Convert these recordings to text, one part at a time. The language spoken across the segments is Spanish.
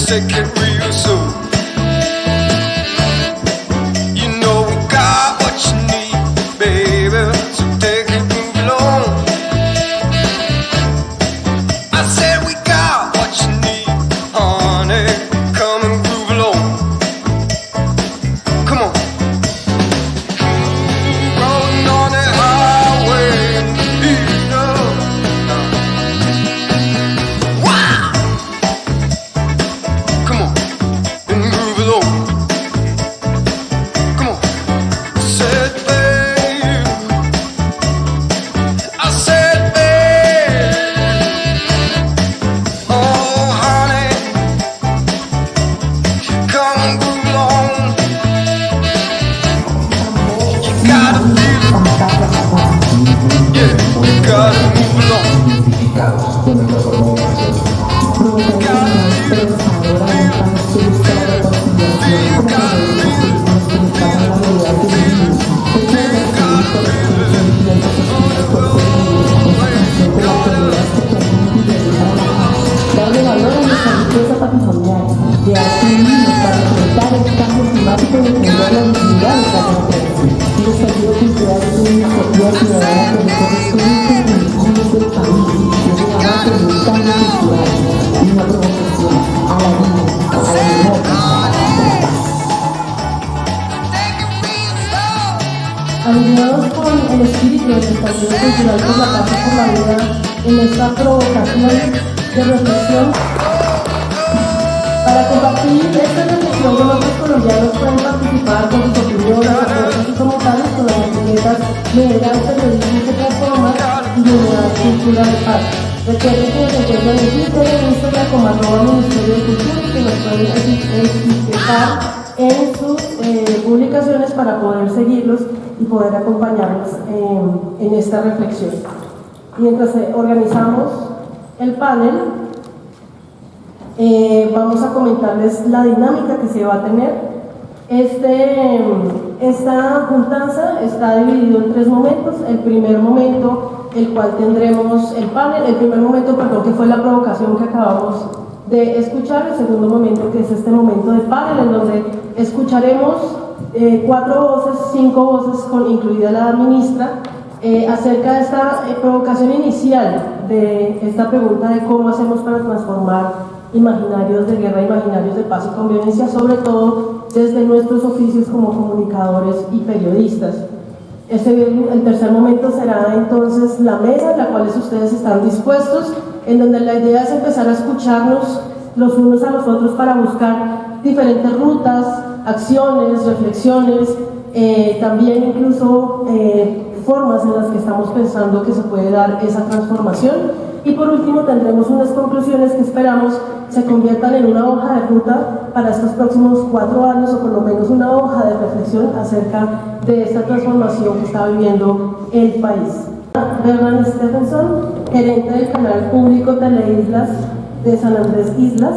take it real soon. You know we got what you need, baby, so take it, move along. I said we got what you need, honey, come and groove along. Come on. Rolling on the highway, beat up. Wow! Come on, and groove along. Come on. Said babe, I said babe, oh honey, come and groove along. You gotta feel it, yeah, you gotta move along. You gotta feel it, you gotta feel it. Darle valor a nuestra riqueza patrimonial, de asumirnos para enfrentar el cambio climático y defender la dignidad de cada mujer. El estallido cultural es una iniciativa ciudadana que recorre todo el rincones del país, es un avance de un cambio cultural y una provocación a la vida, a la memoria, a la paz. Alineados con el espíritu del estallido cultural por la paz y por la vida, en esta provocación de reflexión, para compartir esta reflexión con otros colombianos pueden participar con sus opiniones, aportes y comentarios con las etiquetas General Periodismo que Transforma y Unidad Cultura de Paz. Recuerden que nos encuentran en Twitter y en Instagram como @Ministerio de Cultura y que nos pueden etiquetar en sus publicaciones para poder seguirlos y poder acompañarlos en esta reflexión. Mientras organizamos el panel, vamos a comentarles la dinámica que se va a tener. Esta juntanza está dividido en 3 momentos. El primer momento, el cual tendremos el panel, el primer momento, perdón, que fue la provocación que acabamos de escuchar. El segundo momento, que es este momento de panel, en donde escucharemos 4 voces, 5 voces, incluida la ministra, acerca de esta provocación inicial de esta pregunta de cómo hacemos para transformar imaginarios de guerra, imaginarios de paz y convivencia, sobre todo desde nuestros oficios como comunicadores y periodistas. El tercer momento será entonces la mesa, en la cual ustedes están dispuestos, en donde la idea es empezar a escucharnos los unos a los otros para buscar diferentes rutas, acciones, reflexiones, también incluso formas en las que estamos pensando que se puede dar esa transformación. Y por último tendremos unas conclusiones que esperamos se conviertan en una hoja de ruta para estos próximos 4 años, o por lo menos una hoja de reflexión acerca de esta transformación que está viviendo el país. Bernard Stephenson, gerente del canal público Teleislas de San Andrés Islas,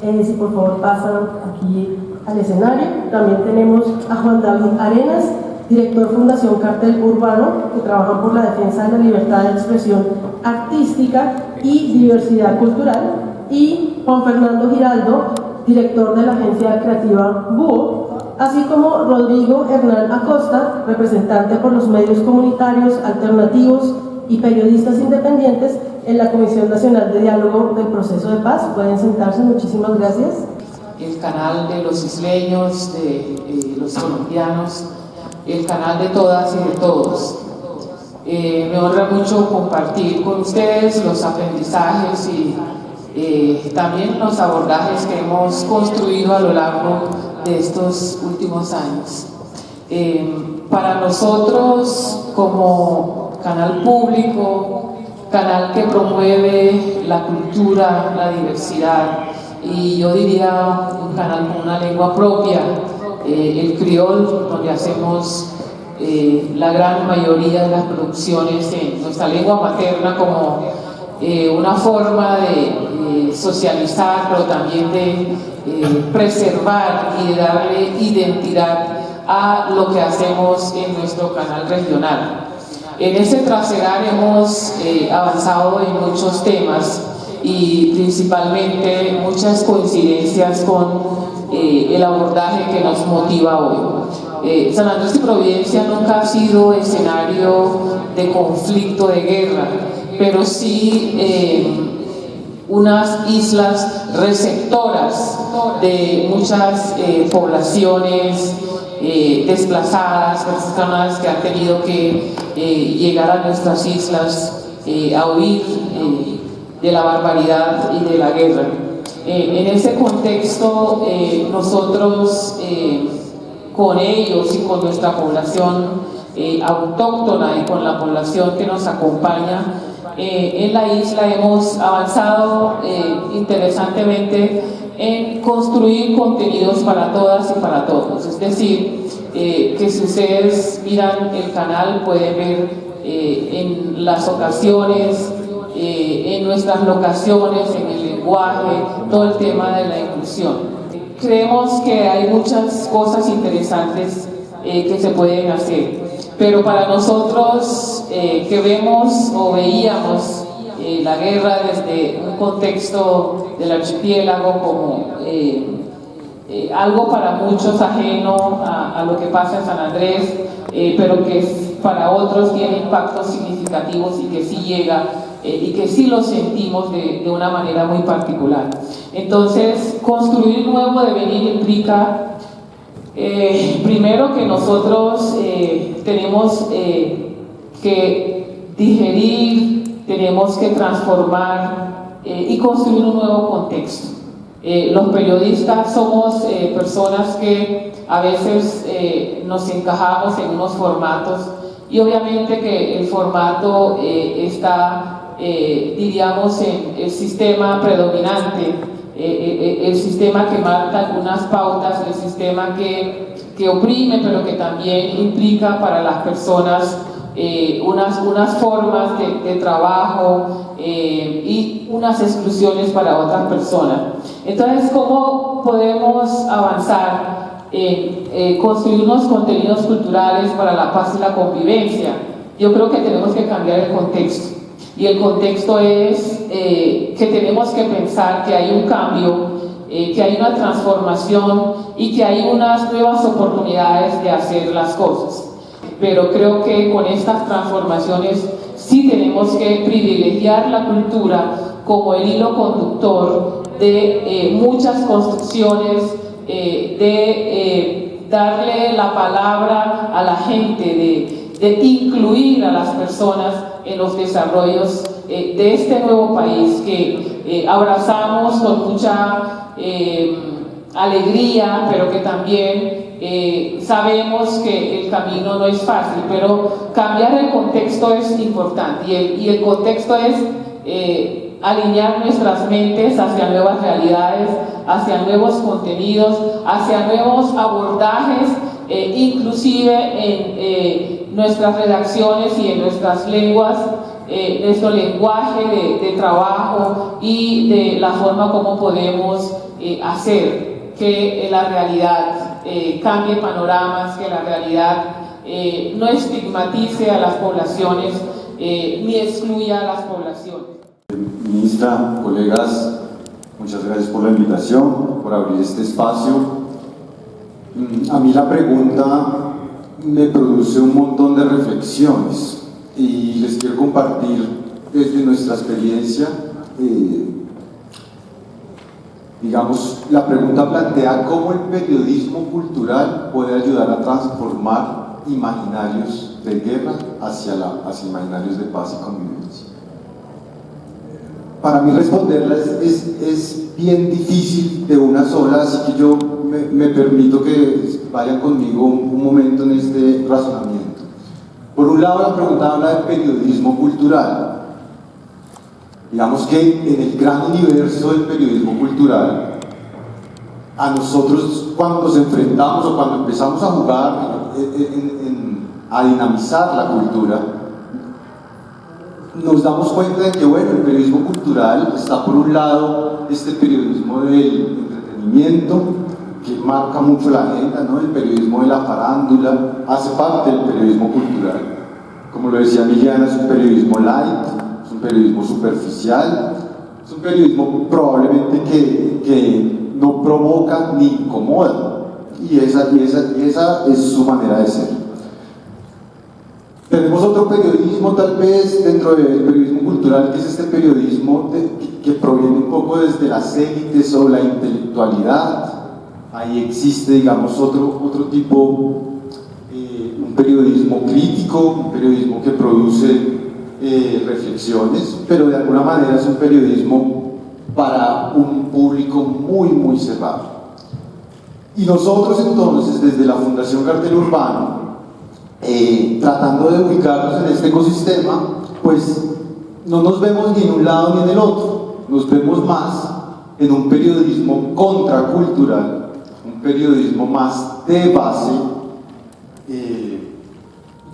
si por favor pasan aquí al escenario. También tenemos a Juan David Arenas, director Fundación Cartel Urbano, que trabaja por la defensa de la libertad de expresión artística y diversidad cultural, y Juan Fernando Giraldo, director de la agencia creativa Búho, así como Rodrigo Hernán Acosta, representante por los medios comunitarios, alternativos y periodistas independientes en la Comisión Nacional de Diálogo del Proceso de Paz. Pueden sentarse, muchísimas gracias. El canal de los isleños, de los colombianos, el canal de todas y de todos. Me honra mucho compartir con ustedes los aprendizajes y también los abordajes que hemos construido a lo largo de estos últimos años. Para nosotros, como canal público, canal que promueve la cultura, la diversidad, y yo diría un canal con una lengua propia, el criol, donde hacemos la gran mayoría de las producciones en nuestra lengua materna como una forma de socializar, pero también de preservar y de darle identidad a lo que hacemos en nuestro canal regional. En ese trasegar hemos avanzado en muchos temas. y principalmente muchas coincidencias con el abordaje que nos motiva hoy. San Andrés y Providencia nunca ha sido escenario de conflicto, de guerra, pero sí unas islas receptoras de muchas poblaciones desplazadas, personas que han tenido que llegar a nuestras islas a huir de la barbaridad y de la guerra. En ese contexto, nosotros con ellos y con nuestra población autóctona y con la población que nos acompaña en la isla hemos avanzado interesantemente en construir contenidos para todas y para todos. Es decir, que si ustedes miran el canal pueden ver en las ocasiones, en nuestras locaciones, en el lenguaje, todo el tema de la inclusión. Creemos que hay muchas cosas interesantes que se pueden hacer, pero para nosotros que vemos o veíamos la guerra desde un contexto del archipiélago como algo para muchos ajeno a lo que pasa en San Andrés, pero que para otros tiene impactos significativos y que sí llega y que sí lo sentimos de una manera muy particular. Entonces, construir nuevo devenir implica primero que nosotros tenemos que digerir, tenemos que transformar y construir un nuevo contexto. Los periodistas somos personas que a veces nos encajamos en unos formatos y obviamente que el formato está, diríamos, en el sistema predominante, el sistema que marca algunas pautas, el sistema que oprime, pero que también implica para las personas unas formas de trabajo y unas exclusiones para otras personas. Entonces, ¿cómo podemos avanzar en construir unos contenidos culturales para la paz y la convivencia? Yo creo que tenemos que cambiar el contexto. Y el contexto es que tenemos que pensar que hay un cambio, que hay una transformación y que hay unas nuevas oportunidades de hacer las cosas. Pero creo que con estas transformaciones sí tenemos que privilegiar la cultura como el hilo conductor de muchas construcciones, de darle la palabra a la gente, de incluir a las personas en los desarrollos de este nuevo país que abrazamos con mucha alegría, pero que también sabemos que el camino no es fácil, pero cambiar el contexto es importante y el contexto es alinear nuestras mentes hacia nuevas realidades, hacia nuevos contenidos, hacia nuevos abordajes, inclusive en nuestras redacciones y en nuestras lenguas, nuestro lenguaje de trabajo y de la forma como podemos hacer que la realidad cambie panoramas, que la realidad no estigmatice a las poblaciones ni excluya a las poblaciones. Ministra, colegas, muchas gracias por la invitación, por abrir este espacio. A mí la pregunta me produce un montón de reflexiones y les quiero compartir desde nuestra experiencia. Digamos, la pregunta plantea cómo el periodismo cultural puede ayudar a transformar imaginarios de guerra hacia imaginarios de paz y convivencia. Para mí responderla es bien difícil de una sola, así que yo me permito que vayan conmigo un momento en este razonamiento. Por un lado, la pregunta habla de periodismo cultural. Digamos que en el gran universo del periodismo cultural, a nosotros cuando nos enfrentamos o cuando empezamos a jugar, a dinamizar la cultura, nos damos cuenta de que, bueno, el periodismo cultural está por un lado este periodismo del entretenimiento, que marca mucho la agenda, ¿no? El periodismo de la farándula hace parte del periodismo cultural. Como lo decía Emiliana, es un periodismo light, es un periodismo superficial, Es un periodismo probablemente que no provoca ni incomoda, y esa es su manera de ser. Tenemos otro periodismo tal vez dentro del periodismo cultural, que es este periodismo que proviene un poco desde las élites o la intelectualidad. Ahí existe, digamos, otro tipo, un periodismo crítico, un periodismo que produce reflexiones, pero de alguna manera es un periodismo para un público muy, muy cerrado. Y nosotros entonces, desde la Fundación Cartel Urbano, tratando de ubicarnos en este ecosistema, pues no nos vemos ni en un lado ni en el otro, nos vemos más en un periodismo contracultural, un periodismo más de base,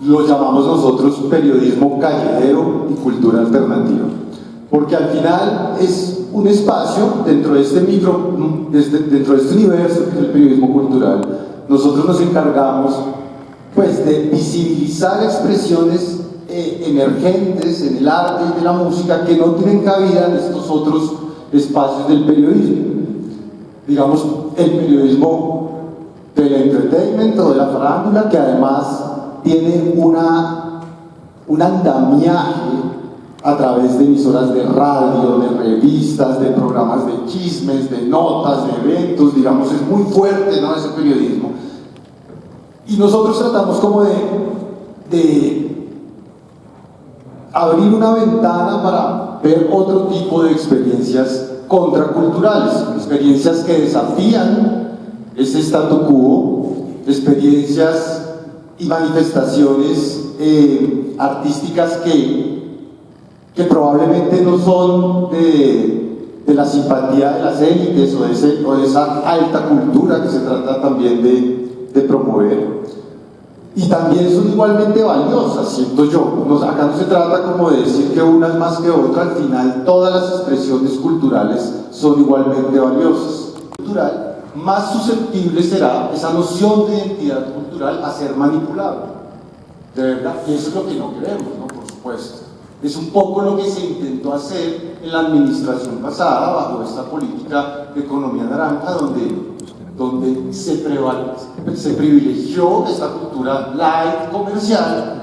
lo llamamos nosotros periodismo callejero y cultura alternativa, porque al final es un espacio dentro de este dentro de este universo que es el periodismo cultural. Nosotros nos encargamos pues de visibilizar expresiones emergentes en el arte y de la música que no tienen cabida en estos otros espacios del periodismo. Digamos, el periodismo del entertainment o de la farándula, que además tiene un andamiaje a través de emisoras de radio, de revistas, de programas de chismes, de notas, de eventos, digamos, es muy fuerte, ¿no?, ese periodismo. Y nosotros tratamos como de abrir una ventana para ver otro tipo de experiencias contraculturales, experiencias que desafían ese statu quo, experiencias y manifestaciones artísticas que probablemente no son de la simpatía de las élites o de esa alta cultura que se trata también de promover, y también son igualmente valiosas, siento yo. Acá no se trata como de decir que una es más que otra, al final todas las expresiones culturales son igualmente valiosas. Cultural, más susceptible será esa noción de identidad cultural a ser manipulable, de verdad, y eso es lo que no queremos, ¿no?, por supuesto. Es un poco lo que se intentó hacer en la administración pasada bajo esta política de economía naranja, donde se privilegió esta cultura light comercial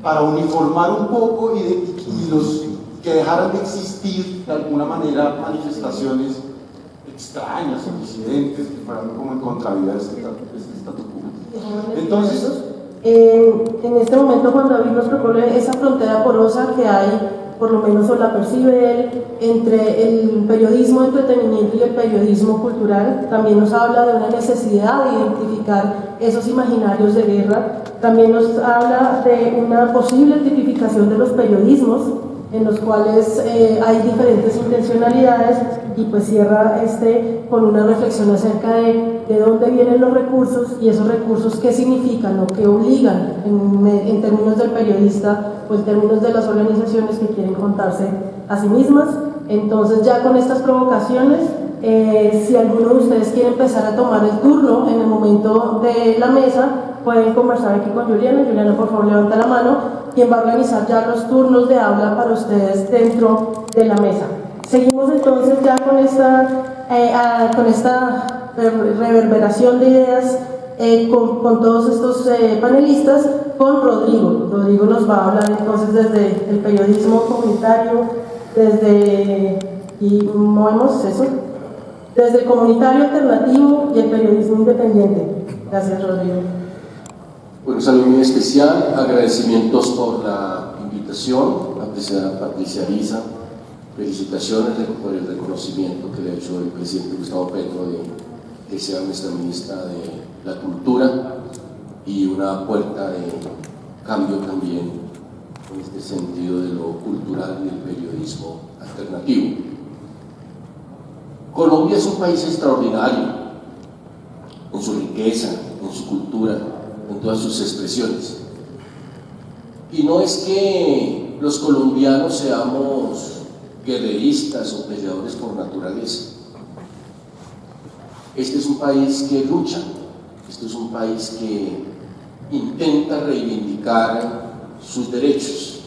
para uniformar un poco y los que dejaran de existir de alguna manera manifestaciones extrañas o disidentes que fueran como en contravía de este statu quo. Entonces, en este momento, Juan David nos propone esa frontera porosa que hay, por lo menos o la percibe él, entre el periodismo de entretenimiento y el periodismo cultural. También nos habla de una necesidad de identificar esos imaginarios de guerra. También nos habla de una posible tipificación de los periodismos, en los cuales hay diferentes intencionalidades, y pues cierra con una reflexión acerca de dónde vienen los recursos y esos recursos qué significan o qué obligan en términos del periodista o en términos de las organizaciones que quieren contarse a sí mismas. Entonces, ya con estas provocaciones, si alguno de ustedes quiere empezar a tomar el turno en el momento de la mesa, pueden conversar aquí con Juliana. Juliana, por favor, levanta la mano, quien va a organizar ya los turnos de habla para ustedes dentro de la mesa. Seguimos entonces ya con esta reverberación de ideas con todos estos panelistas, con Rodrigo. Rodrigo nos va a hablar entonces desde el periodismo comunitario, desde el comunitario alternativo y el periodismo independiente. Gracias, Rodrigo. Bueno, un saludo muy especial, agradecimientos por la invitación, Patricia Ariza, felicitaciones por el reconocimiento que le ha hecho el presidente Gustavo Petro de que sea nuestra ministra de la Cultura, y una puerta de cambio también en este sentido de lo cultural y el periodismo alternativo. Colombia es un país extraordinario en su riqueza, en su cultura, en todas sus expresiones. Y no es que los colombianos seamos guerreristas o peleadores por naturaleza. Este es un país que lucha, este es un país que intenta reivindicar sus derechos,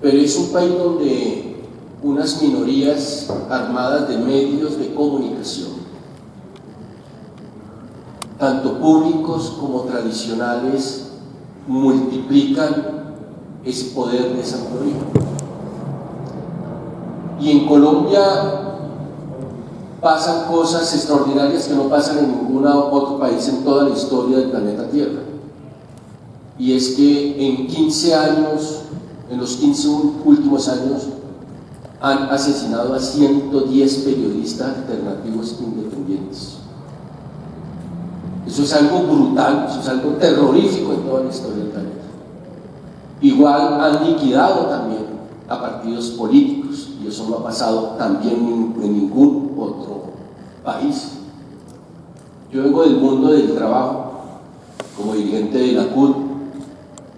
pero es un país donde unas minorías armadas de medios de comunicación, tanto públicos como tradicionales, multiplican ese poder de esa minoría. Y en Colombia pasan cosas extraordinarias que no pasan en ningún otro país en toda la historia del planeta Tierra. Y es que en 15 años, en los 15 últimos años, han asesinado a 110 periodistas alternativos independientes. Eso es algo brutal, eso es algo terrorífico en toda la historia del planeta. Igual han liquidado también a partidos políticos, y eso no ha pasado también en ningún otro país. Yo vengo del mundo del trabajo, como dirigente de la CUT,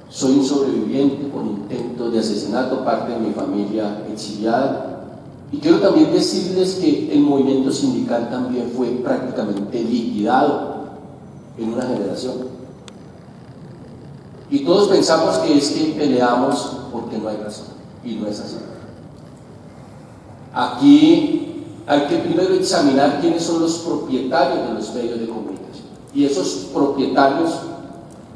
soy un sobreviviente con intentos de asesinato, parte de mi familia exiliada, y quiero también decirles que el movimiento sindical también fue prácticamente liquidado en una generación. Y todos pensamos que es que peleamos porque no hay razón, y no es así. Aquí hay que primero examinar quiénes son los propietarios de los medios de comunicación, y esos propietarios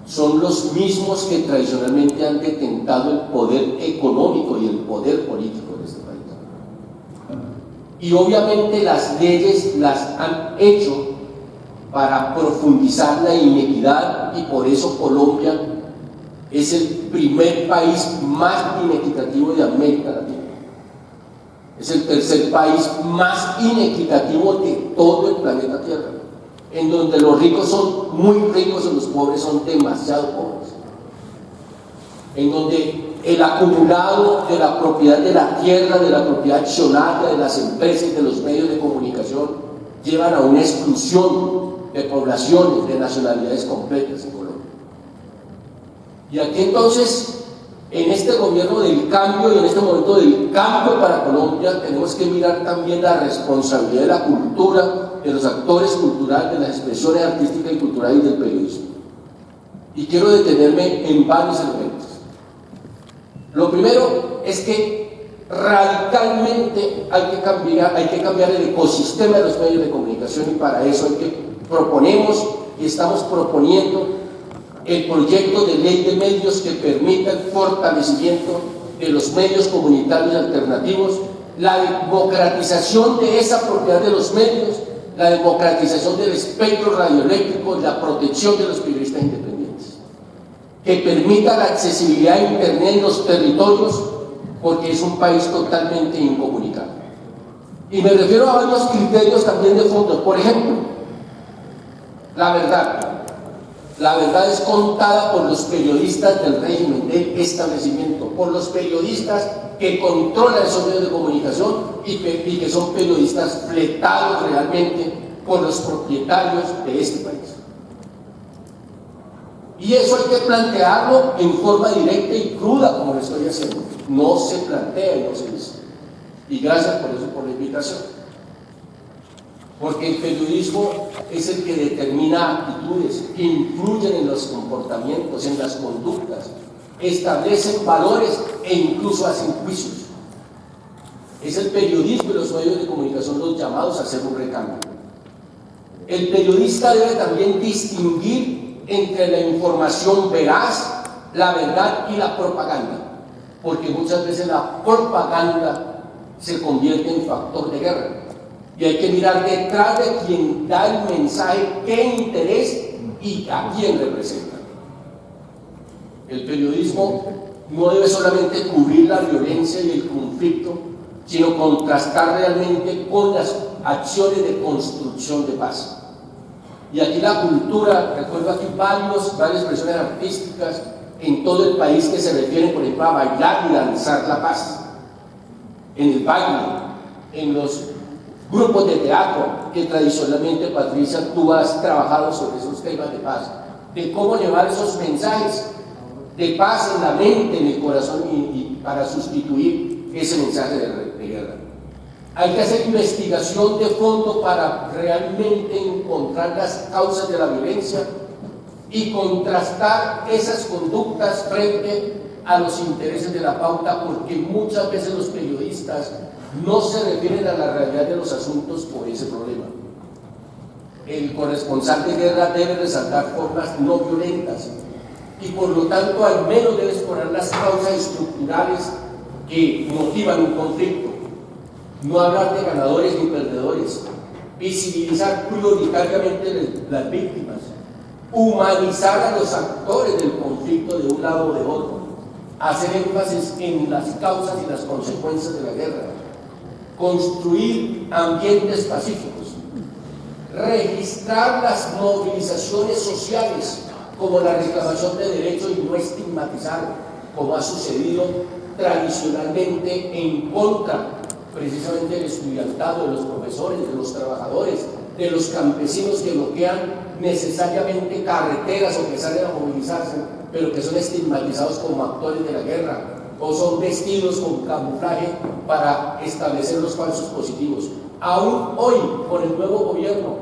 son los mismos que tradicionalmente han detentado el poder económico y el poder político de este país. Y obviamente las leyes las han hecho para profundizar la inequidad, y por eso Colombia es el primer país más inequitativo de América Latina. Es el tercer país más inequitativo de todo el planeta Tierra, en donde los ricos son muy ricos y los pobres son demasiado pobres, en donde el acumulado de la propiedad de la tierra, de la propiedad accionaria de las empresas y de los medios de comunicación llevan a una exclusión de poblaciones, de nacionalidades completas en Colombia. Y aquí entonces, en este gobierno del cambio y en este momento del cambio para Colombia, tenemos que mirar también la responsabilidad de la cultura, de los actores culturales, de las expresiones artísticas y culturales y del periodismo. Y quiero detenerme en varios elementos. Lo primero es que radicalmente hay que cambiar el ecosistema de los medios de comunicación, y para eso proponemos y estamos proponiendo el proyecto de ley de medios que permita el fortalecimiento de los medios comunitarios alternativos, la democratización de esa propiedad de los medios, la democratización del espectro radioeléctrico y la protección de los periodistas independientes, que permita la accesibilidad a Internet en los territorios, porque es un país totalmente incomunicado. Y me refiero a varios criterios también de fondo. Por ejemplo, la verdad es contada por los periodistas del régimen del establecimiento, por los periodistas que controlan esos medios de comunicación y que son periodistas fletados realmente por los propietarios de este país. Y eso hay que plantearlo en forma directa y cruda, como lo estoy haciendo. No se plantea y no se dice. Y gracias por eso, por la invitación. Porque el periodismo es el que determina actitudes que influyen en los comportamientos, en las conductas, establecen valores e incluso hacen juicios. Es el periodismo y los medios de comunicación los llamados a hacer un recambio. El periodista debe también distinguir entre la información veraz, la verdad y la propaganda, porque muchas veces la propaganda se convierte en factor de guerra. Y hay que mirar detrás de quien da el mensaje, qué interés y a quién representa. El periodismo no debe solamente cubrir la violencia y el conflicto, sino contrastar realmente con las acciones de construcción de paz. Y aquí la cultura, recuerdo aquí varias expresiones artísticas en todo el país que se refieren, por ejemplo, a bailar y danzar la paz. En el baile, en los grupos de teatro, que tradicionalmente, Patricia, tú has trabajado sobre esos temas de paz, de cómo llevar esos mensajes de paz en la mente, en el corazón, y para sustituir ese mensaje de guerra. Hay que hacer investigación de fondo para realmente encontrar las causas de la violencia y contrastar esas conductas frente a los intereses de la pauta, porque muchas veces los periodistas no se refieren a la realidad de los asuntos por ese problema. El corresponsal de guerra debe resaltar formas no violentas y por lo tanto al menos debe explorar las causas estructurales que motivan un conflicto. No hablar de ganadores ni perdedores, visibilizar prioritariamente las víctimas, humanizar a los actores del conflicto de un lado o de otro, hacer énfasis en las causas y las consecuencias de la guerra, construir ambientes pacíficos, registrar las movilizaciones sociales como la reclamación de derechos y no estigmatizar, como ha sucedido tradicionalmente en contra precisamente del estudiantado, de los profesores, de los trabajadores, de los campesinos que bloquean necesariamente carreteras o que salen a movilizarse, pero que son estigmatizados como actores de la guerra o son vestidos con camuflaje para establecer los falsos positivos. Aún hoy, con el nuevo gobierno,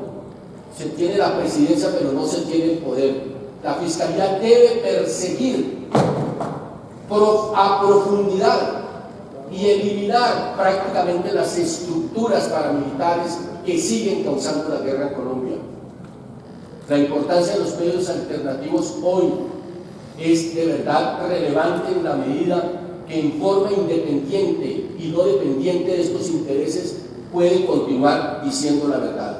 se tiene la presidencia pero no se tiene el poder. La Fiscalía debe perseguir a profundidad y eliminar prácticamente las estructuras paramilitares que siguen causando la guerra en Colombia. La importancia de los medios alternativos hoy es de verdad relevante en la medida que en forma independiente y no dependiente de estos intereses pueden continuar diciendo la verdad.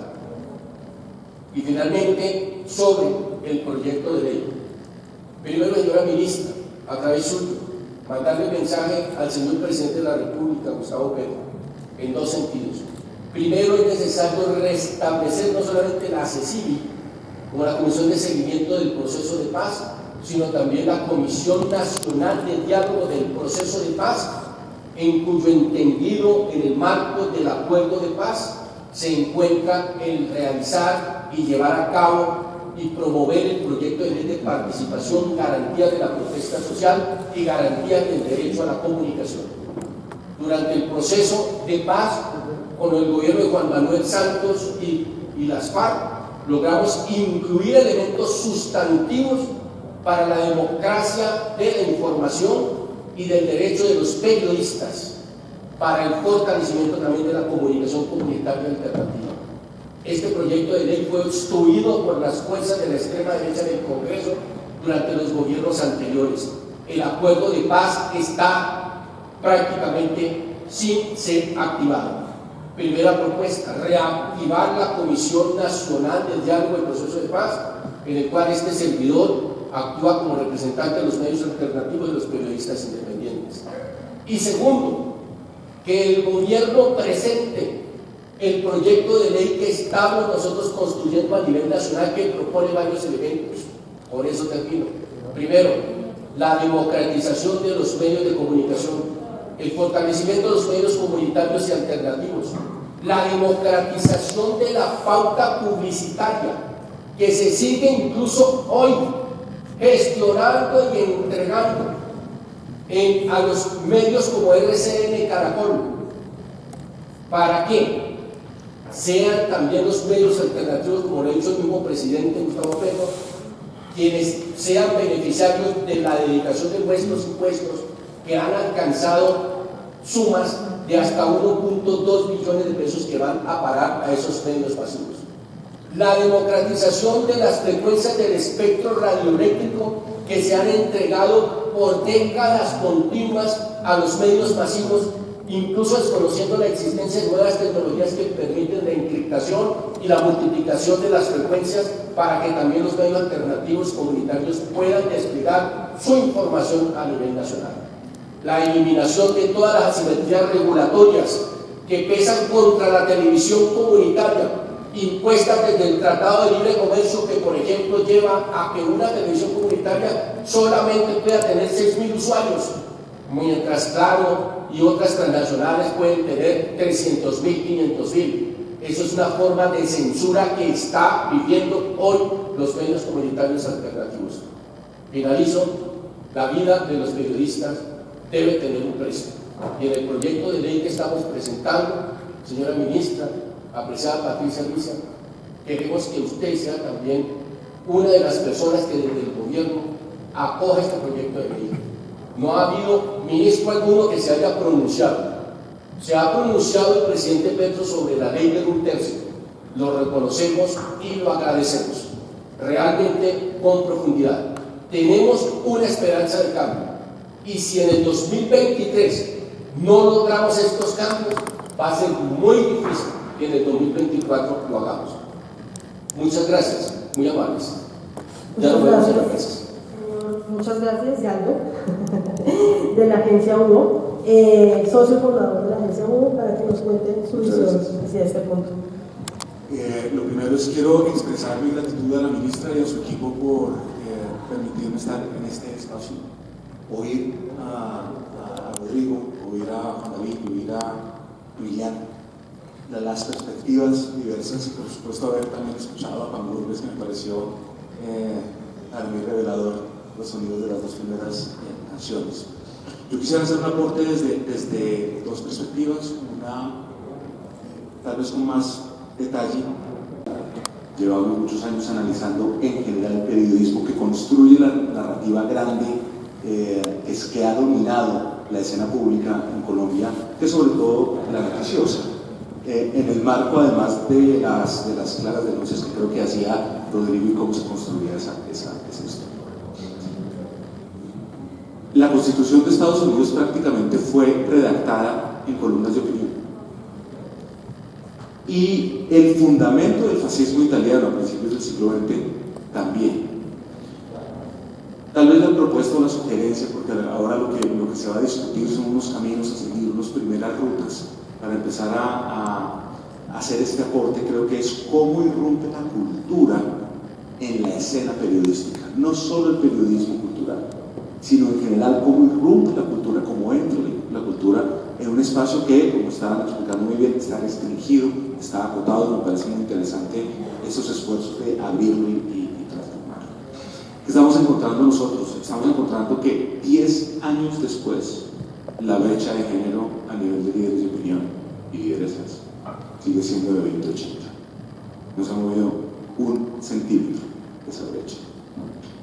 Y finalmente, sobre el proyecto de ley. Primero, señora ministra, a través suyo, mandarle un mensaje al señor presidente de la República, Gustavo Petro, en dos sentidos. Primero, es necesario restablecer no solamente la CECIBI como la Comisión de Seguimiento del Proceso de Paz, sino también la Comisión Nacional de Diálogo del Proceso de Paz, en cuyo entendido, en el marco del Acuerdo de Paz, se encuentra el realizar y llevar a cabo y promover el proyecto de ley de participación, garantía de la protesta social y garantía del derecho a la comunicación. Durante el proceso de paz, con el gobierno de Juan Manuel Santos y las FARC, logramos incluir elementos sustantivos para la democracia de la información y del derecho de los periodistas, para el fortalecimiento también de la comunicación comunitaria alternativa. Este proyecto de ley fue obstruido por las fuerzas de la extrema derecha del Congreso durante los gobiernos anteriores. El acuerdo de paz está prácticamente sin ser activado. Primera propuesta, reactivar la Comisión Nacional del Diálogo del Proceso de Paz, en el cual este servidor actúa como representante de los medios alternativos y de los periodistas independientes. Y segundo, que el gobierno presente el proyecto de ley que estamos nosotros construyendo a nivel nacional, que propone varios elementos. Por eso termino. Primero, la democratización de los medios de comunicación, el fortalecimiento de los medios comunitarios y alternativos, la democratización de la pauta publicitaria, que se sigue incluso hoy gestionando y entregando a los medios como RCN Caracol. ¿Para qué? Sean también los medios alternativos, como lo ha dicho el mismo presidente Gustavo Petro, quienes sean beneficiarios de la dedicación de nuestros impuestos, que han alcanzado sumas de hasta 1.2 billones de pesos que van a parar a esos medios pasivos. La democratización de las frecuencias del espectro radioeléctrico que se han entregado por décadas continuas a los medios masivos, incluso desconociendo la existencia de nuevas tecnologías que permiten la encriptación y la multiplicación de las frecuencias para que también los medios alternativos comunitarios puedan desplegar su información a nivel nacional. La eliminación de todas las asimetrías regulatorias que pesan contra la televisión comunitaria, impuestas desde el Tratado de Libre Comercio, que por ejemplo lleva a que una televisión comunitaria solamente pueda tener 6.000 usuarios, mientras Claro y otras transnacionales pueden tener 300.000, 500.000. Eso es una forma de censura que está viviendo hoy los medios comunitarios alternativos. Finalizo, la vida de los periodistas debe tener un precio. Y en el proyecto de ley que estamos presentando, señora ministra, apreciada Patricia Luisa, queremos que usted sea también una de las personas que desde el gobierno acoja este proyecto de ley. No ha habido ministro alguno que se haya pronunciado. Se ha pronunciado el presidente Petro sobre la ley del 1/3. Lo reconocemos y lo agradecemos, realmente con profundidad. Tenemos una esperanza de cambio. Y si en el 2023 no logramos estos cambios, va a ser muy difícil que en el 2024 lo hagamos. Muchas gracias, muy amables. Ya nos vemos en la mesa. Muchas gracias, Galdo, de la agencia UNO, socio fundador de la agencia UNO, para que nos cuente su visión hacia este punto. Lo primero es quiero expresar mi gratitud a la ministra y a su equipo por permitirme estar en este espacio, oír a Rodrigo, oír a Juan David, oír a Liliana, las perspectivas diversas y por supuesto haber también escuchado a Juan Lourdes, que me pareció muy revelador los sonidos de las dos primeras canciones. Yo quisiera hacer un aporte desde dos perspectivas, una tal vez con más detalle. Llevamos muchos años analizando en general el periodismo que construye la narrativa grande que ha dominado la escena pública en Colombia, que sobre todo la noticiosa, en el marco además de las claras denuncias que creo que hacía Rodrigo y cómo se construía esa historia. La Constitución de Estados Unidos prácticamente fue redactada en columnas de opinión. Y el fundamento del fascismo italiano a principios del siglo XX también. Tal vez la propuesta o la sugerencia, porque ahora lo que se va a discutir son unos caminos a seguir, unas primeras rutas para empezar a hacer este aporte, creo que es cómo irrumpe la cultura en la escena periodística, no solo el periodismo cultural, sino en general cómo irrumpe la cultura, cómo entra la cultura en un espacio que, como estaban explicando muy bien, está restringido, está acotado. Me parece muy interesante esos esfuerzos de abrirlo y transformarlo. ¿Qué estamos encontrando nosotros? Estamos encontrando que 10 años después, la brecha de género a nivel de líderes de opinión y lideresas sigue siendo de 20-80. No se ha movido un centímetro esa brecha.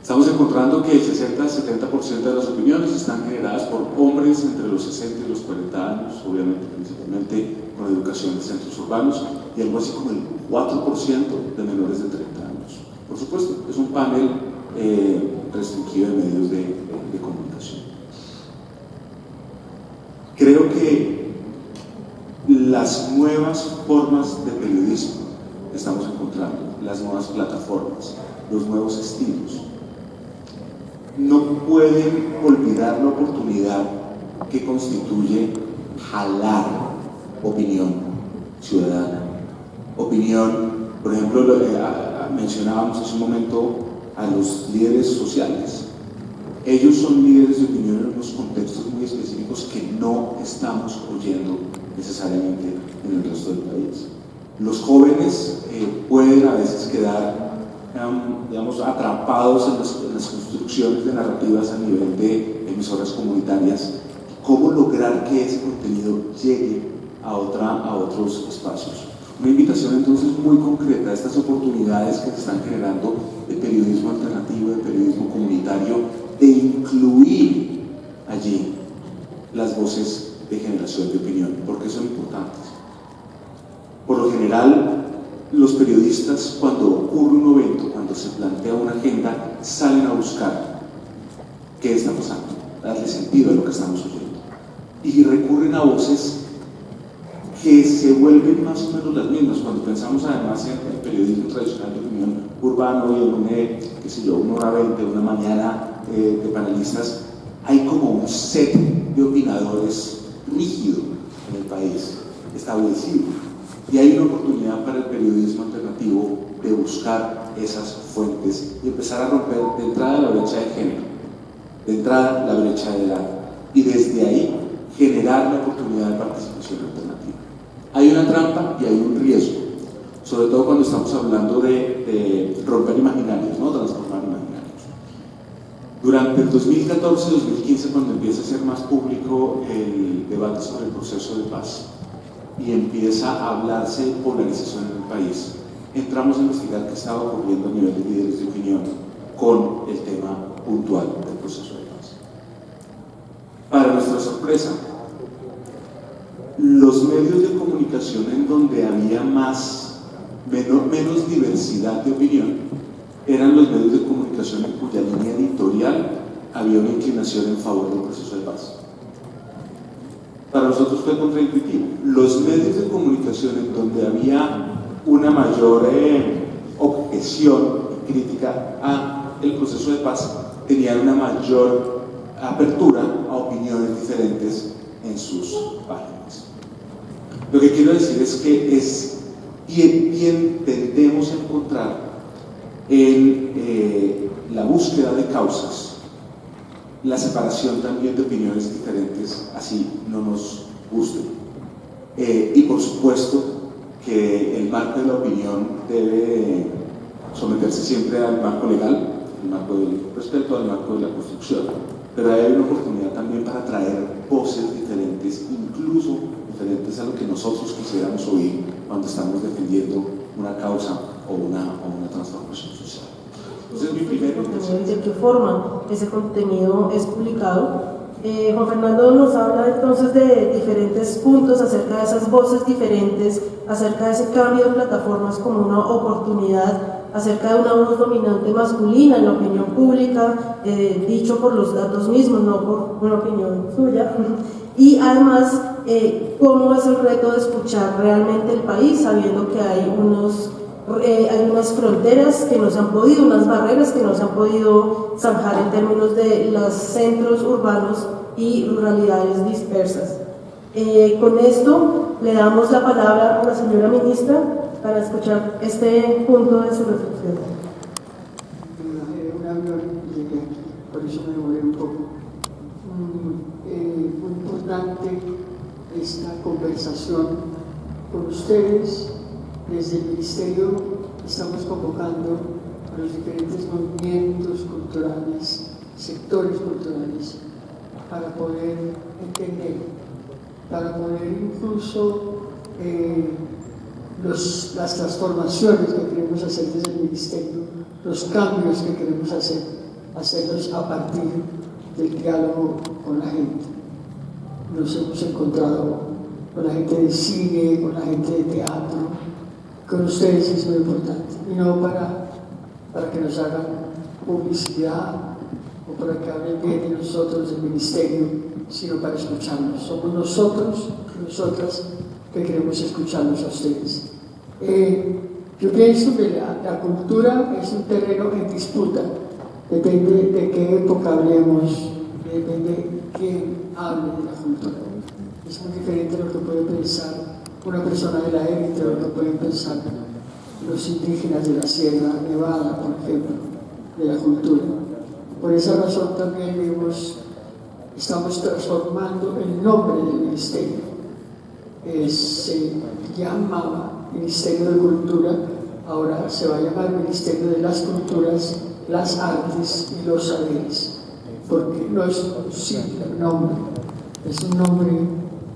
Estamos encontrando que el 60-70% de las opiniones están generadas por hombres entre los 60 y los 40 años, obviamente principalmente con educación de centros urbanos, y algo así como el 4% de menores de 30 años. Por supuesto, es un panel restringido de medios de comunicación. Creo que las nuevas formas de periodismo que estamos encontrando, las nuevas plataformas, los nuevos estilos, no pueden olvidar la oportunidad que constituye jalar opinión ciudadana. Opinión, por ejemplo, mencionábamos hace un momento a los líderes sociales. Ellos son líderes de opinión en unos contextos muy específicos que no estamos oyendo necesariamente en el resto del país. Los jóvenes pueden a veces quedar digamos, atrapados en las construcciones de narrativas a nivel de emisoras comunitarias. ¿Cómo lograr que ese contenido llegue a otros espacios? Una invitación entonces muy concreta a estas oportunidades que se están generando de periodismo alternativo, de periodismo comunitario, de incluir allí las voces de generación de opinión, porque son importantes. Por lo general, los periodistas, cuando ocurre un evento, cuando se plantea una agenda, salen a buscar qué está pasando, darle sentido a lo que estamos oyendo. Y recurren a voces que se vuelven más o menos las mismas. Cuando pensamos además en el periodismo tradicional de opinión urbano y en una hora 20, una mañana de panelistas, hay como un set de opinadores rígido en el país, establecido. Y hay una oportunidad para el periodismo alternativo de buscar esas fuentes y empezar a romper de entrada la brecha de género, de entrada la brecha de edad, y desde ahí generar la oportunidad de participación alternativa. Hay una trampa y hay un riesgo, sobre todo cuando estamos hablando de romper imaginarios, ¿no? Transformar imaginarios. Durante el 2014-2015, cuando empieza a ser más público el debate sobre el proceso de paz y empieza a hablarse de polarización en el país, entramos a investigar qué estaba ocurriendo a nivel de líderes de opinión con el tema puntual del proceso de paz. sorpresa. Los medios de comunicación en donde había menos diversidad de opinión eran los medios de comunicación en cuya línea editorial había una inclinación en favor del proceso de paz. Para nosotros fue contraintuitivo. Los medios de comunicación en donde había una mayor objeción y crítica al proceso de paz tenían una mayor apertura a opiniones diferentes en sus páginas. Lo que quiero decir es que bien tendemos a encontrar en la búsqueda de causas la separación también de opiniones diferentes, así no nos guste. Y por supuesto que el marco de la opinión debe someterse siempre al marco legal, al marco del respeto, al marco de la construcción. Pero hay una oportunidad también para traer voces diferentes, incluso diferentes a lo que nosotros quisiéramos oír cuando estamos defendiendo una causa o una transformación social. Entonces, mi primera intención. ¿De qué forma ese contenido es publicado? Juan Fernando nos habla entonces de diferentes puntos acerca de esas voces diferentes, acerca de ese cambio de plataformas como una oportunidad, acerca de una voz dominante masculina en la opinión pública, dicho por los datos mismos, no por una opinión suya. Y además, cómo es el reto de escuchar realmente el país, sabiendo que hay unas fronteras que no se han podido, unas barreras que no se han podido zanjar en términos de los centros urbanos y ruralidades dispersas. Con esto le damos la palabra a la señora ministra para escuchar este punto de su reflexión. Un avión y llegué, por eso me demoré un poco. Muy importante esta conversación con ustedes. Desde el Ministerio estamos convocando a los diferentes movimientos culturales, sectores culturales, para poder entender, para poder incluso las transformaciones que queremos hacer desde el Ministerio, los cambios que queremos hacerlos a partir del diálogo con la gente. Nos hemos encontrado con la gente de cine, con la gente de teatro. Con ustedes es muy importante, y no para que nos hagan publicidad o para que hablen bien de nosotros del Ministerio, sino para escucharnos. Somos nosotros y nosotras que queremos escucharlos a ustedes. Yo pienso que la cultura es un terreno en disputa, depende de qué época hablemos, depende de quién hable de la cultura. Es muy diferente a lo que puede pensar una persona de la élite, o lo que pueden pensar los indígenas de la Sierra Nevada, por ejemplo, de la cultura. Por esa razón también estamos transformando el nombre del ministerio. Se llamaba Ministerio de Cultura, ahora se va a llamar Ministerio de las Culturas, las Artes y los Saberes, porque no es un simple nombre, es un nombre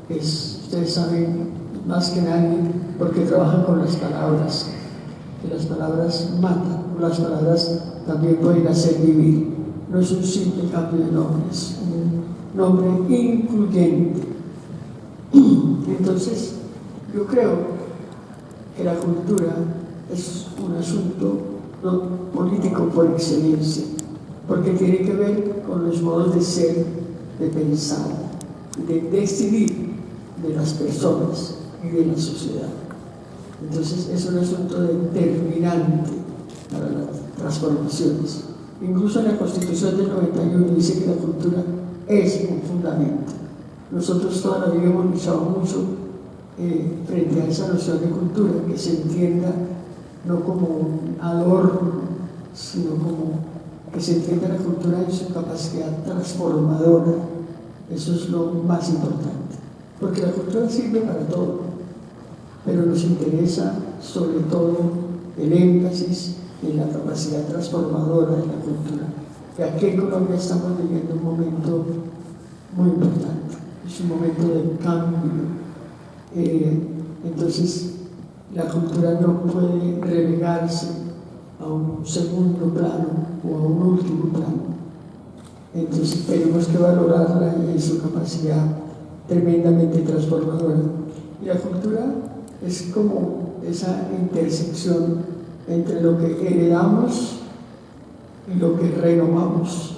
que ustedes saben más que nadie, porque trabajan con las palabras, que las palabras matan, las palabras también pueden hacer vivir. No es un simple cambio de nombre, es un nombre incluyente. Entonces, yo creo que la cultura es un asunto no político por excelencia, porque tiene que ver con los modos de ser, de pensar, de decidir de las personas y de la sociedad. Entonces es un asunto determinante para las transformaciones. Incluso en la Constitución del 91 dice que la cultura es un fundamento. Nosotros toda la vida hemos luchado mucho frente a esa noción de cultura, que se entienda no como un adorno, sino como que se entienda la cultura en su capacidad transformadora. Eso es lo más importante, porque la cultura sirve para todo, pero nos interesa sobre todo el énfasis en la capacidad transformadora de la cultura. Y aquí en Colombia estamos viviendo un momento muy importante, es un momento de cambio. Entonces, la cultura no puede relegarse a un segundo plano o a un último plano. Entonces, tenemos que valorarla en su capacidad tremendamente transformadora. Y la cultura es como esa intersección entre lo que heredamos y lo que renovamos.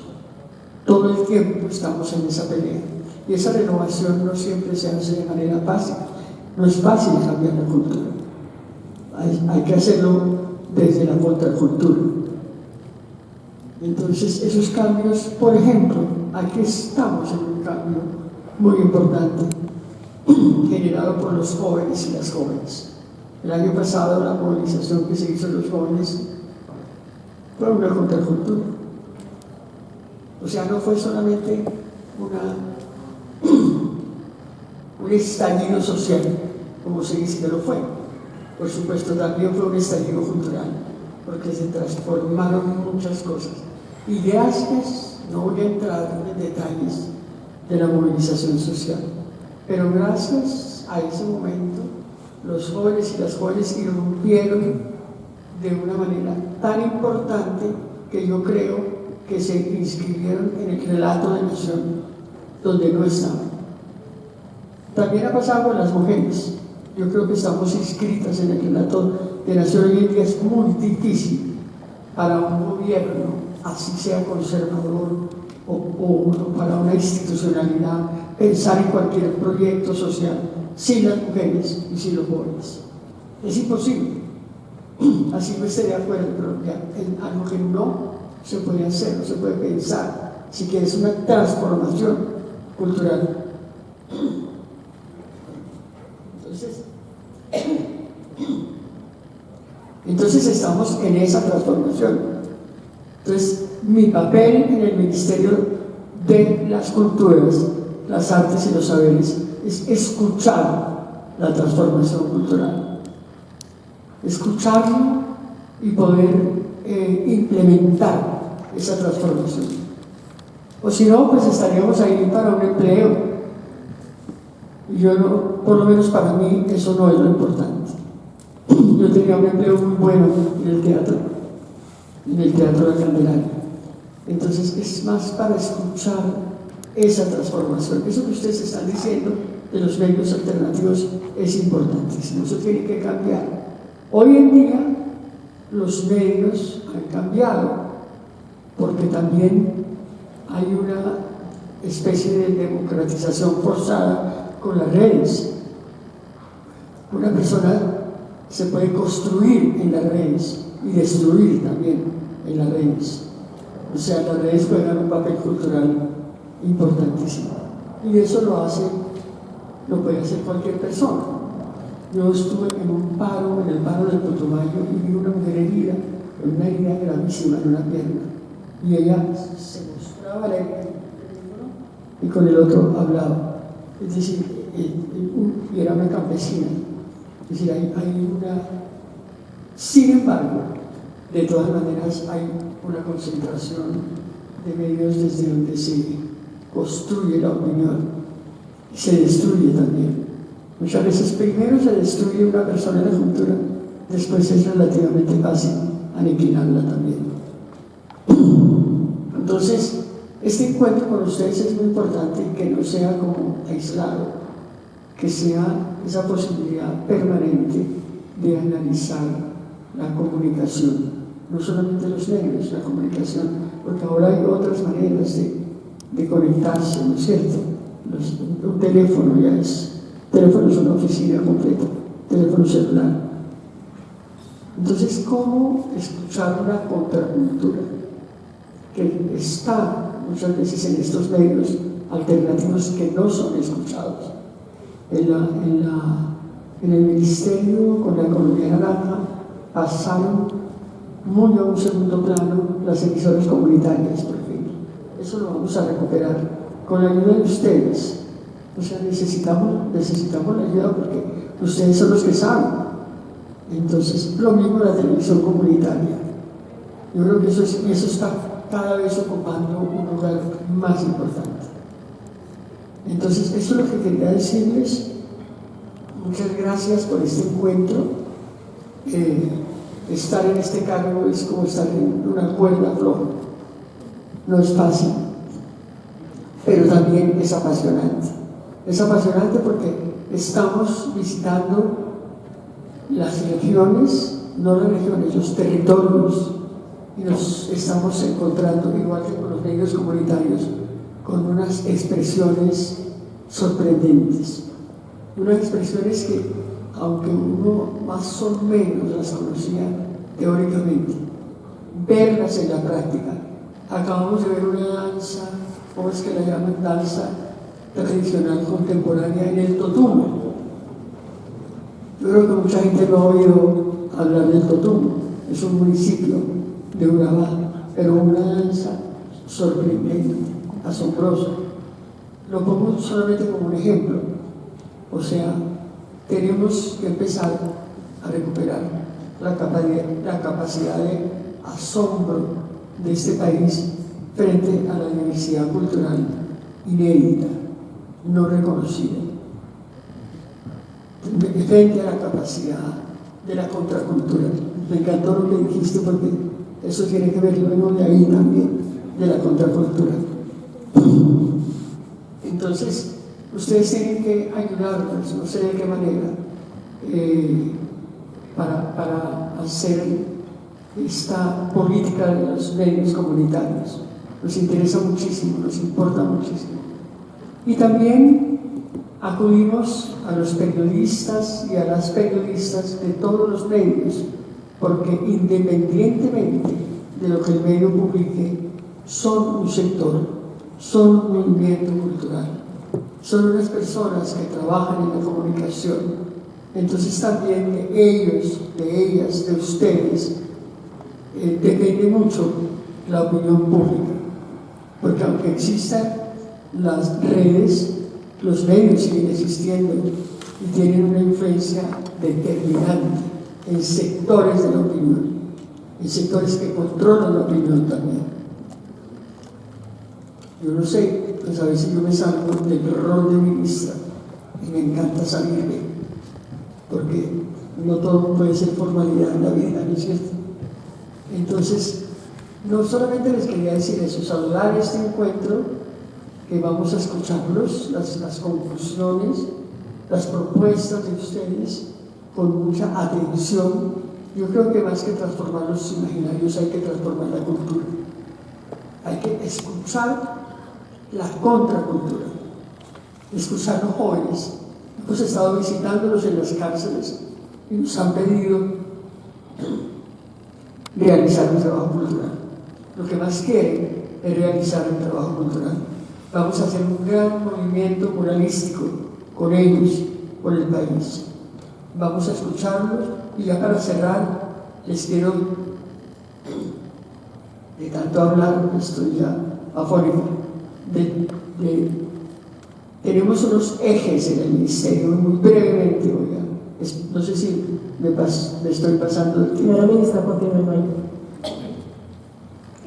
Todo el tiempo estamos en esa pelea. Y esa renovación no siempre se hace de manera fácil. No es fácil cambiar la cultura. Hay que hacerlo desde la contracultura. Entonces, esos cambios, por ejemplo, aquí estamos en un cambio muy importante generado por los jóvenes y las jóvenes. El año pasado la movilización que se hizo en los jóvenes fue una contracultura. O sea, no fue solamente un estallido social, como se dice que lo fue. Por supuesto, también fue un estallido cultural, porque se transformaron muchas cosas. Y gracias, no voy a entrar en detalles de la movilización social, pero gracias a ese momento, los jóvenes y las jóvenes irrumpieron de una manera tan importante que yo creo que se inscribieron en el relato de nación donde no estaban. También ha pasado con las mujeres. Yo creo que estamos inscritas en el relato de nación. Hoy en día es muy difícil para un gobierno, así sea conservador o para una institucionalidad, pensar en cualquier proyecto social sin las mujeres y sin los jóvenes. Es imposible. Así no esté de acuerdo, pero algo que no se puede hacer, no se puede pensar, si quieres una transformación cultural. Entonces estamos en esa transformación. Entonces, mi papel en el Ministerio de las Culturas, las Artes y los Saberes es escuchar la transformación cultural, escucharlo y poder implementar esa transformación. O si no, pues estaríamos ahí para un empleo. Y yo no, por lo menos para mí, eso no es lo importante. Yo tenía un empleo muy bueno en el Teatro La Candelaria. Entonces es más para escuchar esa transformación. Eso que ustedes están diciendo de los medios alternativos es importantísimo. Eso tiene que cambiar. Hoy en día los medios han cambiado porque también hay una especie de democratización forzada con las redes. Una persona se puede construir en las redes y destruir también en las redes. O sea, las redes juegan un papel cultural importantísimo. Y eso lo puede hacer cualquier persona. Yo estuve en el paro del Putumayo, y vi una mujer herida, con una herida gravísima en una pierna. Y ella se mostraba la herida y con el otro hablaba. Es decir, y era una campesina. Es decir, hay una... Sin embargo, de todas maneras, hay una concentración de medios desde donde se construye la opinión y se destruye también. Muchas veces primero se destruye una persona en la cultura, después es relativamente fácil aniquilarla también. Entonces, este encuentro con ustedes es muy importante, que no sea como aislado, que sea esa posibilidad permanente de analizar la comunicación, no solamente los medios, la comunicación, porque ahora hay otras maneras de conectarse, ¿no es cierto? Un teléfono ya es una oficina completa, teléfono celular. Entonces, ¿cómo escuchar una contracultura que está muchas veces en estos medios alternativos que no son escuchados? En el ministerio con la economía naranja pasaron muy a un segundo plano las emisoras comunitarias, por ejemplo. Eso lo vamos a recuperar con la ayuda de ustedes. O sea, necesitamos la ayuda porque ustedes son los que saben. Entonces, lo mismo la televisión comunitaria. Yo creo que eso está cada vez ocupando un lugar más importante. Entonces, eso es lo que quería decirles. Muchas gracias por este encuentro. Estar en este cargo es como estar en una cuerda floja. No es fácil, pero también es apasionante. Es apasionante porque estamos visitando las regiones, no las regiones, los territorios, y nos estamos encontrando, igual que con los medios comunitarios, con unas expresiones sorprendentes. Unas expresiones que, aunque uno más o menos las conocía teóricamente, verlas en la práctica. Acabamos de ver una danza, ¿cómo es que la llaman? Danza tradicional contemporánea en el Totumo. Yo creo que mucha gente no ha oído hablar del Totumo. Es un municipio de Urabá, pero una danza sorprendente, asombrosa. Lo pongo solamente como un ejemplo. O sea, tenemos que empezar a recuperar la capacidad de asombro de este país frente a la diversidad cultural inédita, no reconocida, frente a la capacidad de la contracultura. Me encantó lo que dijiste porque eso tiene que ver luego de ahí también, de la contracultura. Entonces, ustedes tienen que ayudarnos, no sé de qué manera, para hacer esta política de los medios comunitarios. Nos interesa muchísimo, nos importa muchísimo. Y también acudimos a los periodistas y a las periodistas de todos los medios, porque independientemente de lo que el medio publique, son un sector, son un movimiento cultural, son unas personas que trabajan en la comunicación. Entonces también de ellos, de ellas, de ustedes, depende mucho la opinión pública, porque aunque existan las redes, los medios siguen existiendo y tienen una influencia determinante en sectores de la opinión, en sectores que controlan la opinión también. Yo no sé, pues a veces yo me salgo del rol de ministra y me encanta salirme, porque no todo puede ser formalidad en la vida, ¿no es cierto? Entonces, no solamente les quería decir eso, saludar este encuentro, que vamos a escucharlos, las conclusiones, las propuestas de ustedes con mucha atención. Yo creo que más que transformar los imaginarios hay que transformar la cultura. Hay que escuchar la contracultura, escuchar a los jóvenes. Hemos estado visitándolos en las cárceles y nos han pedido realizar un trabajo cultural. Lo que más quieren es realizar un trabajo cultural. Vamos a hacer un gran movimiento muralístico con ellos, por el país. Vamos a escucharlos y ya para cerrar les quiero, de tanto hablar, estoy ya afónico, tenemos unos ejes en el ministerio, muy brevemente, oiga, no sé si me estoy pasando del tiempo. Señora ministra, continúe.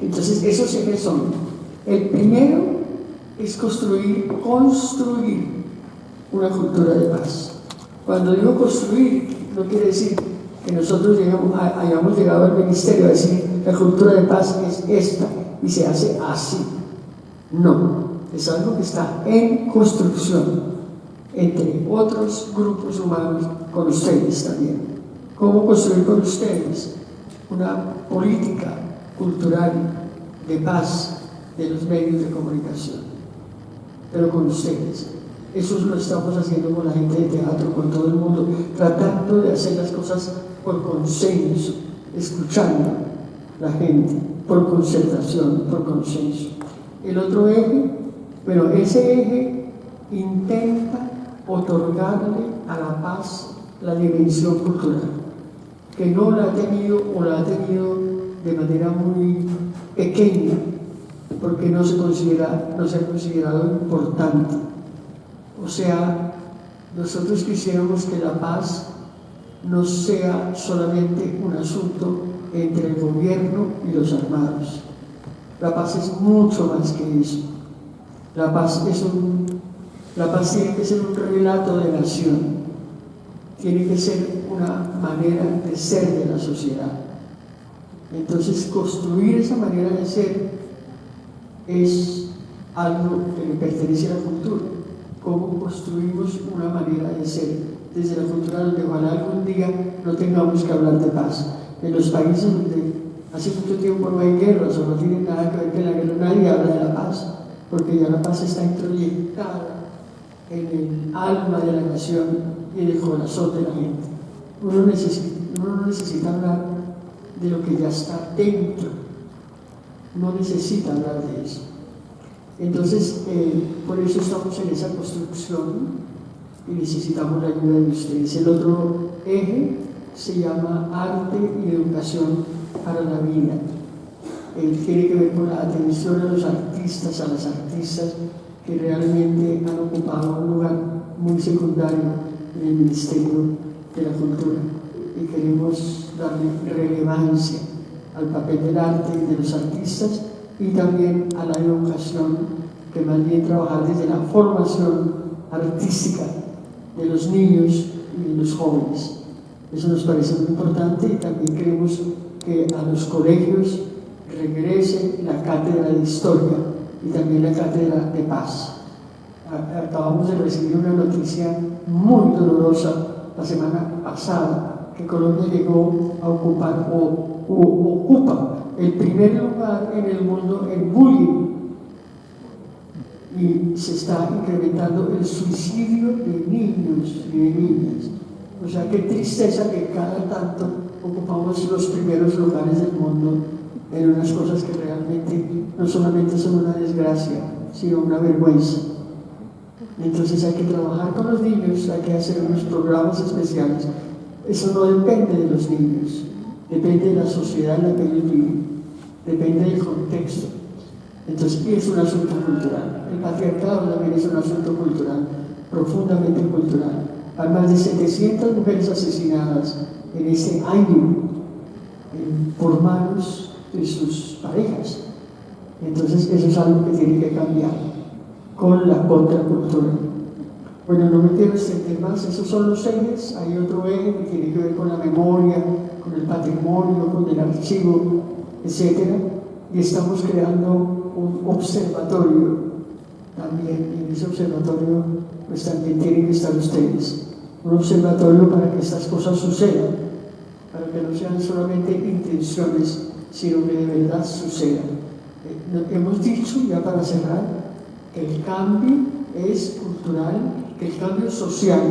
Entonces, esos ejes son: el primero es construir una cultura de paz. Cuando digo construir, no quiere decir que nosotros hayamos llegado al ministerio a decir la cultura de paz es esta y se hace así. No, es algo que está en construcción entre otros grupos humanos, con ustedes también. ¿Cómo construir con ustedes una política cultural de paz de los medios de comunicación? Pero con ustedes. Eso lo estamos haciendo con la gente de teatro, con todo el mundo, tratando de hacer las cosas por consenso, escuchando a la gente, por concertación, por consenso. El otro eje, bueno, ese eje intenta otorgarle a la paz la dimensión cultural, que no la ha tenido o la ha tenido de manera muy pequeña, porque no se ha considerado importante. O sea, nosotros quisiéramos que la paz no sea solamente un asunto entre el gobierno y los armados. La paz es mucho más que eso. La paz tiene que ser un relato de nación, tiene que ser una manera de ser de la sociedad. Entonces, construir esa manera de ser es algo que le pertenece a la cultura. cómo construimos una manera de ser desde la cultura donde ojalá algún día no tengamos que hablar de paz. En los países donde hace mucho tiempo no hay guerras o no tiene nada que ver con la guerra, nadie habla de la paz, porque ya la paz está introyectada en el alma de la nación y en el corazón de la gente. Uno no necesita hablar de lo que ya está dentro, no necesita hablar de eso. Entonces, por eso estamos en esa construcción y necesitamos la ayuda de ustedes. El otro eje se llama arte y educación para la vida. Tiene que ver con la atención a los artistas, a las artistas que realmente han ocupado un lugar muy secundario en el Ministerio de la Cultura, y queremos darle relevancia al papel del arte y de los artistas, y también a la educación, que más bien trabajar desde la formación artística de los niños y de los jóvenes. Eso nos parece muy importante, y también queremos que a los colegios regrese la cátedra de historia y también la cátedra de paz. Acabamos de recibir una noticia muy dolorosa la semana pasada, que Colombia llegó a ocupar o ocupa el primer lugar en el mundo en bullying, y se está incrementando el suicidio de niños y de niñas. O sea, qué tristeza que cada tanto ocupamos los primeros lugares del mundo en unas cosas que realmente no solamente son una desgracia, sino una vergüenza. Entonces hay que trabajar con los niños, hay que hacer unos programas especiales. Eso no depende de los niños, depende de la sociedad en la que ellos viven, depende del contexto. Entonces, es un asunto cultural. El patriarcado también es un asunto cultural, profundamente cultural. Hay más de 700 mujeres asesinadas en este año por manos de sus parejas. Entonces, eso es algo que tiene que cambiar con la contracultura. Bueno, no me quiero extender más, esos son los ejes. Hay otro eje que tiene que ver con la memoria, con el patrimonio, con el archivo, etc. Y estamos creando un observatorio también, y en ese observatorio pues también tienen que estar ustedes. Un observatorio para que estas cosas sucedan, para que no sean solamente intenciones, sino que de verdad sucedan. Hemos dicho, ya para cerrar, que el cambio es cultural, que el cambio social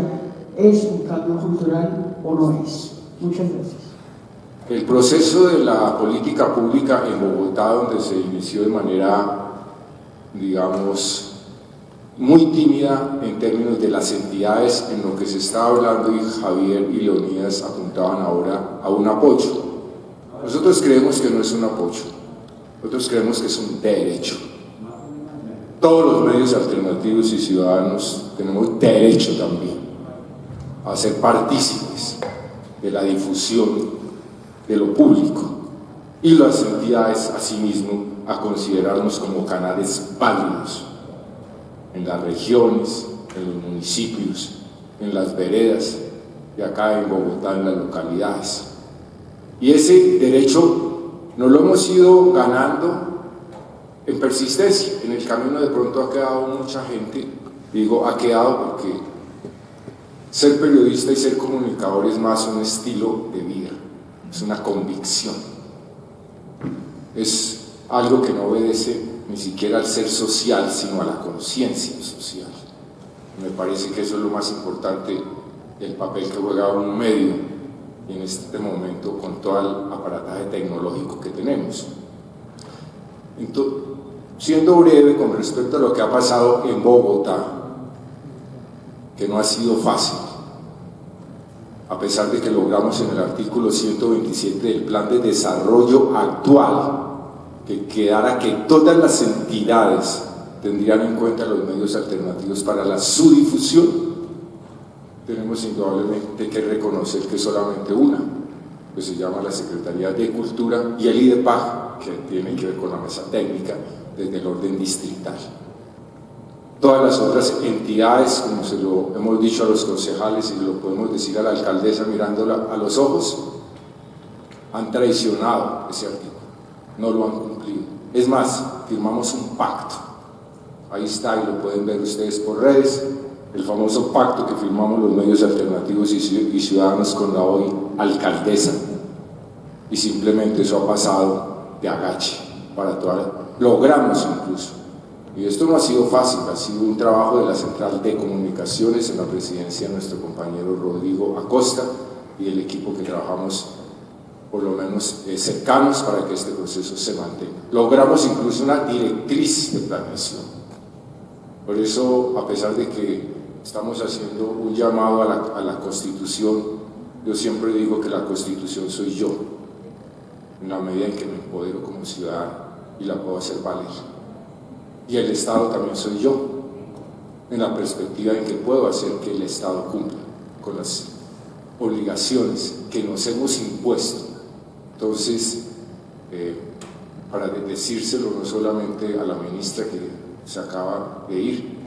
es un cambio cultural o no es. Muchas gracias. El proceso de la política pública en Bogotá, donde se inició de manera, digamos, muy tímida en términos de las entidades, en lo que se está hablando, y Javier y Leonidas apuntaban ahora a un apoyo. Nosotros creemos que no es un apoyo, nosotros creemos que es un derecho. Todos los medios alternativos y ciudadanos tenemos derecho también a ser partícipes de la difusión de lo público, y las entidades asimismo a considerarnos como canales válidos en las regiones, en los municipios, en las veredas de acá en Bogotá, en las localidades. Y ese derecho no lo hemos ido ganando en persistencia. En el camino de pronto ha quedado mucha gente, digo ha quedado porque ser periodista y ser comunicador es más un estilo de vida, es una convicción, es algo que no obedece ni siquiera al ser social, sino a la conciencia social. Me parece que eso es lo más importante, el papel que juega un medio en este momento con todo el aparataje tecnológico que tenemos. Entonces, siendo breve con respecto a lo que ha pasado en Bogotá, que no ha sido fácil, a pesar de que logramos en el artículo 127 del plan de desarrollo actual que quedara que todas las entidades tendrían en cuenta los medios alternativos para su difusión, tenemos indudablemente que reconocer que solamente una, que se llama la Secretaría de Cultura, y el IDEPAG, que tiene que ver con la mesa técnica desde el orden distrital. Todas las otras entidades, como se lo hemos dicho a los concejales y lo podemos decir a la alcaldesa mirándola a los ojos, han traicionado ese artículo, no lo han cumplido. Es más, firmamos un pacto, ahí está y lo pueden ver ustedes por redes, el famoso pacto que firmamos los medios alternativos y ciudadanos con la hoy alcaldesa, y simplemente eso ha pasado de agache para logramos incluso, y esto no ha sido fácil, ha sido un trabajo de la Central de Comunicaciones en la presidencia de nuestro compañero Rodrigo Acosta y el equipo que trabajamos por lo menos cercanos para que este proceso se mantenga. Logramos incluso una directriz de planeación. Por eso, a pesar de que estamos haciendo un llamado a la Constitución, yo siempre digo que la Constitución soy yo, en la medida en que me empodero como ciudadano y la puedo hacer valer. Y el Estado también soy yo, en la perspectiva en que puedo hacer que el Estado cumpla con las obligaciones que nos hemos impuesto. Entonces, para decírselo no solamente a la ministra que se acaba de ir,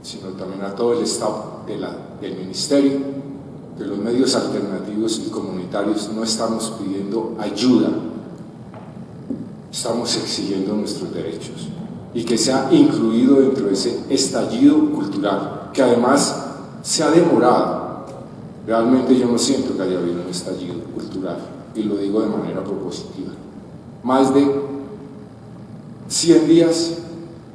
sino también a todo el Estado del Ministerio, que los medios alternativos y comunitarios no estamos pidiendo ayuda, estamos exigiendo nuestros derechos y que sea incluido dentro de ese estallido cultural, que además se ha demorado. Realmente yo no siento que haya habido un estallido cultural, y lo digo de manera propositiva. Más de 100 días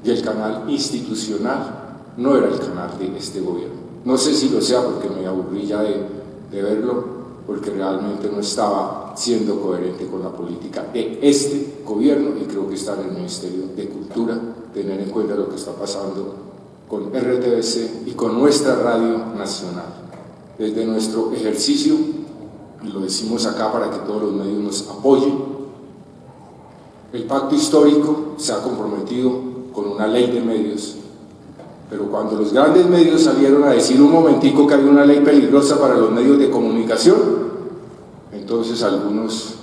y el canal institucional no era el canal de este gobierno. No sé si lo sea porque me aburrí ya de verlo, porque realmente no estaba siendo coherente con la política de este gobierno, y creo que está en el Ministerio de Cultura tener en cuenta lo que está pasando con RTBC y con nuestra radio nacional. Desde nuestro ejercicio, y lo decimos acá para que todos los medios nos apoyen, el pacto histórico se ha comprometido con una ley de medios, pero cuando los grandes medios salieron a decir un momentico que había una ley peligrosa para los medios de comunicación, entonces algunos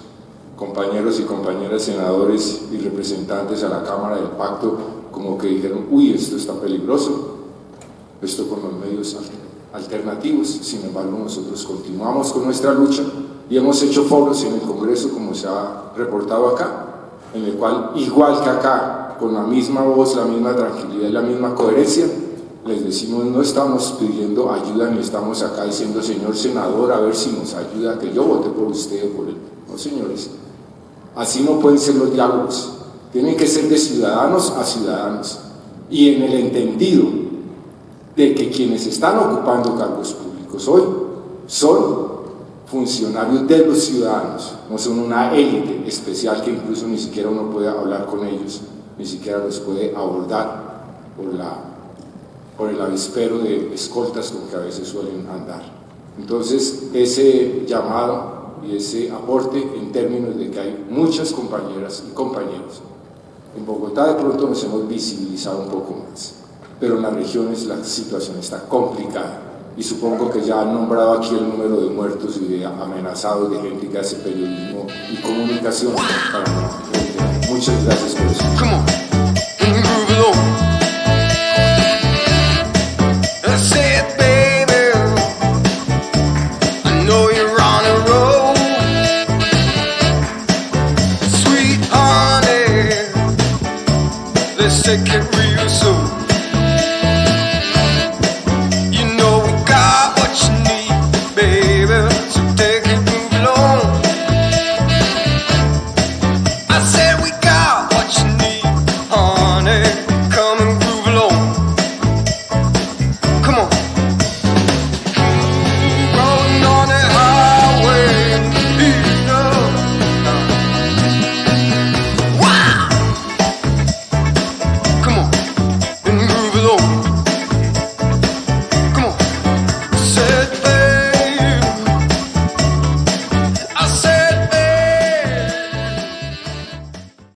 compañeros y compañeras senadores y representantes a la Cámara del Pacto como que dijeron, uy, esto está peligroso, esto con los medios alternativos. Sin embargo, nosotros continuamos con nuestra lucha y hemos hecho foros en el Congreso, como se ha reportado acá, en el cual, igual que acá, con la misma voz, la misma tranquilidad y la misma coherencia, les decimos, no estamos pidiendo ayuda ni estamos acá diciendo, señor senador, a ver si nos ayuda, que yo vote por usted o por él. No, señores, así no pueden ser los diálogos, tienen que ser de ciudadanos a ciudadanos, y en el entendido de que quienes están ocupando cargos públicos hoy son funcionarios de los ciudadanos, no son una élite especial que incluso ni siquiera uno puede hablar con ellos, ni siquiera los puede abordar por el avispero de escoltas con que a veces suelen andar. Entonces, ese llamado y ese aporte en términos de que hay muchas compañeras y compañeros. En Bogotá de pronto nos hemos visibilizado un poco más, pero en las regiones la situación está complicada, y supongo que ya han nombrado aquí el número de muertos y de amenazados, de gente que hace periodismo y comunicación para no. Muchas gracias por eso. Come on, groove it on. I said, baby, I know you're on a roll. Sweet honey, let's take it